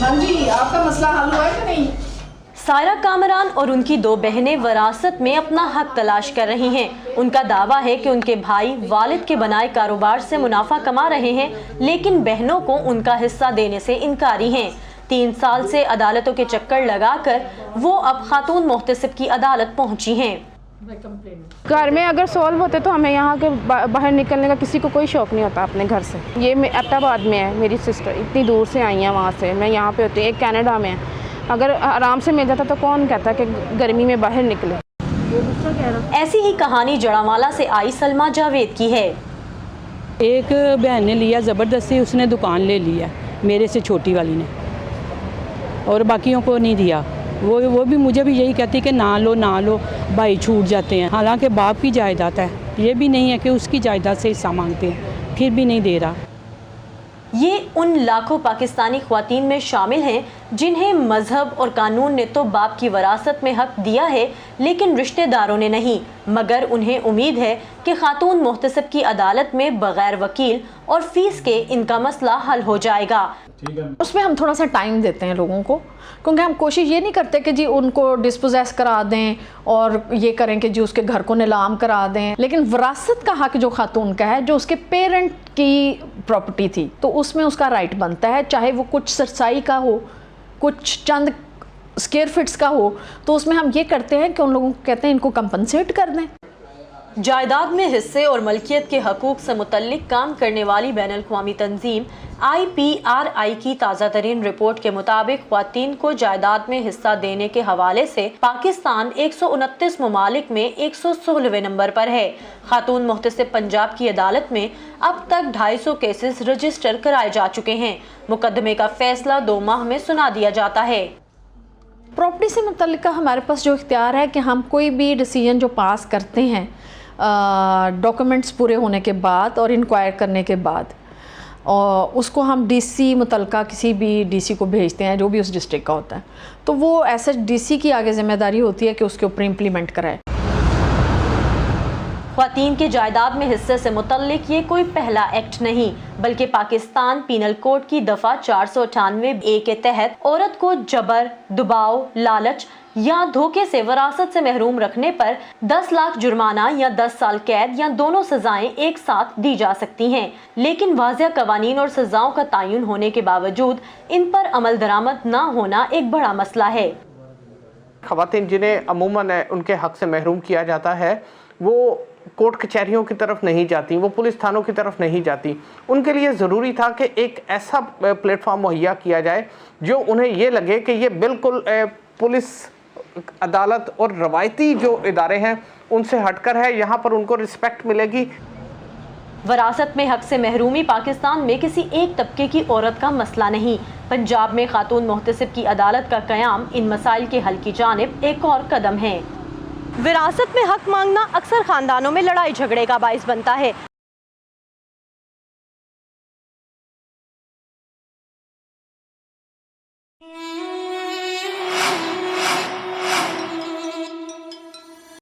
हाँ जी, आपका मसला हल हुआ है कि नहीं? सायरा कामरान और उनकी दो बहनें विरासत में अपना हक तलाश कर रही हैं। उनका दावा है कि उनके भाई वालिद के बनाए कारोबार से मुनाफा कमा रहे हैं, लेकिन बहनों को उनका हिस्सा देने से इनकारी हैं। 3 साल से अदालतों के चक्कर लगाकर वो अब खातून मोहतसिब की अदालत पहुंची हैं। घर में अगर सॉल्व होते तो हमें यहाँ के बाहर निकलने का किसी को कोई शौक़ नहीं होता अपने घर से। ये एबटाबाद में है, मेरी सिस्टर इतनी दूर से आई हैं वहाँ से, मैं यहाँ पे होती, एक कनाडा में है। अगर आराम से मिल जाता तो कौन कहता कि गर्मी में बाहर निकले। ऐसी ही कहानी जड़ावाला से आई सलमा जावेद की है। एक बहन ने लिया ज़बरदस्ती, उसने दुकान ले लिया मेरे से छोटी वाली ने, और बाकियों को नहीं दिया। वो भी मुझे भी यही कहती कि ना लो भाई छूट जाते हैं। हालांकि बाप की जायदाद है, ये भी नहीं है कि उसकी जायदाद से हिस्सा मांगते हैं, फिर भी नहीं दे रहा। ये उन लाखों पाकिस्तानी ख्वातीन में शामिल हैं जिन्हें मजहब और कानून ने तो बाप की वरासत में हक दिया है, लेकिन रिश्तेदारों ने नहीं। मगर उन्हें उम्मीद है कि खातून मोहतसिब की अदालत में बगैर वकील और फीस के इनका मसला हल हो जाएगा। उसमें हम थोड़ा सा टाइम देते हैं लोगों को, क्योंकि हम कोशिश ये नहीं करते कि जी उनको डिस्पोजेस करा दें और ये करें कि जी उसके घर को नीलाम करा दें। लेकिन विरासत का हक जो खातून का है, जो उसके पेरेंट की प्रॉपर्टी थी, तो उसमें उसका राइट बनता है, चाहे वो कुछ सरसाई का हो, कुछ चंद स्क्वायर फीट्स का हो। तो उसमें हम ये करते हैं कि उन लोगों को कहते हैं इनको कंपनसेट कर दें। जायदाद में हिस्से और मलकियत के हकूक से मुतल्लिक काम करने वाली बैनुल अक़वामी तंजीम IPRI की ताज़ा तरीन रिपोर्ट के मुताबिक ख्वातीन को जायदाद में हिस्सा देने के हवाले से पाकिस्तान 129 ममालिक में 116वें नंबर पर है। खातून मोहतसिब पंजाब की अदालत में अब तक 250 केसेस रजिस्टर कराए जा चुके हैं। मुकदमे का फैसला 2 माह में सुना दिया जाता है। प्रॉपर्टी से मुतल्लिक हमारे पास जो इख्तियार है कि हम कोई भी डिसीजन जो पास करते हैं डॉक्यूमेंट्स पूरे होने के बाद और इंक्वायर करने के बाद, और उसको हम DC मुतल्लिका किसी भी DC को भेजते हैं जो भी उस डिस्ट्रिक्ट का होता है, तो वो ऐसे DC की आगे जिम्मेदारी होती है कि उसके ऊपर इम्प्लीमेंट कराए। ख्वातीन के जायदाद में हिस्से से मुतल्लिक ये कोई पहला एक्ट नहीं, बल्कि पाकिस्तान पीनल कोड की दफ़ा 498A के तहत औरत को जबर, दबाव, लालच या धोखे से विरासत से महरूम रखने पर 10 लाख जुर्माना या 10 साल कैद या दोनों सजाएं एक साथ दी जा सकती हैं। लेकिन वाज़िह कवानीन और सजाओं का तयन होने के बावजूद इन पर अमल दरामद ना होना एक बड़ा मसला है। ख़वातीन जिन्हें अमूमन उनके हक से महरूम किया जाता है, वो कोर्ट कचहरियों की तरफ नहीं जाती, वो पुलिस थानों की तरफ नहीं जाती। उनके लिए ज़रूरी था कि एक ऐसा प्लेटफॉर्म मुहैया किया जाए जो उन्हें ये लगे कि ये बिल्कुल पुलिस, अदालत और रवायती जो इदारे हैं उनसे हटकर है, यहाँ पर उनको रिस्पेक्ट मिलेगी। वरासत में हक से महरूमी पाकिस्तान में किसी एक तबके की औरत का मसला नहीं। पंजाब में खातून मोहतसिब की अदालत का क़याम इन मसाइल के हल की जानिब एक और कदम है। विरासत में हक मांगना अक्सर खानदानों में लड़ाई झगड़े का बाइस बनता है।